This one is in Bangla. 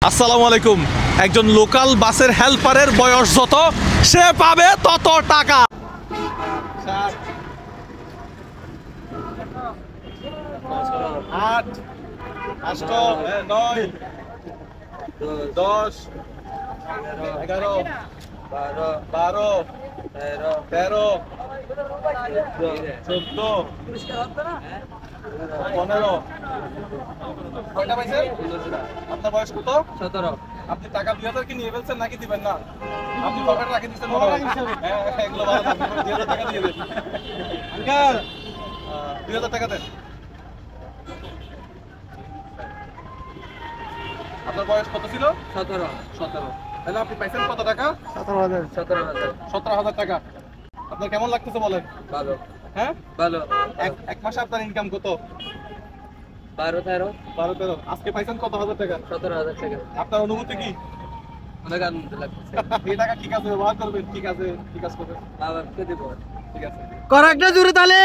আসসালামু আলাইকুম। একজন লোকাল বাসের হেল্পারের বয়স যত সে পাবে তত টাকা। 8 8 9 10 11 12 13 14 15 কয়টা পাইছেন? আপনার বয়স কত? 17। আপনি টাকা 2000 কি নিয়ে ফেলছেন নাকি দিবেন না? আপনি পকেটে রাখে দিচ্ছেন মনে হয়। হ্যাঁ এগুলো ভালো না, 2000 টাকা দিয়ে দেন আঙ্কেল। 2000 টাকা দেন। আপনার বয়স কত ছিল? 17। তাহলে আপনি পাইছেন কত টাকা? 17,000 টাকা। আপনার কেমন লাগতেছে বলেন? ভালো। হ্যাঁ ভালো। এক মাসে আপনার ইনকাম কত? 12-13। আজকে পাইছেন কত হাজার টাকা? 17,000 টাকা। আপনার অনুভূতি কি? অনেক আনন্দ লাগছে। এই টাকা কি কাজে ব্যবহার করবেন? কি কাজ করবেন? বাবাকে দেব। ঠিক আছে। কর একটা জোরে তালে।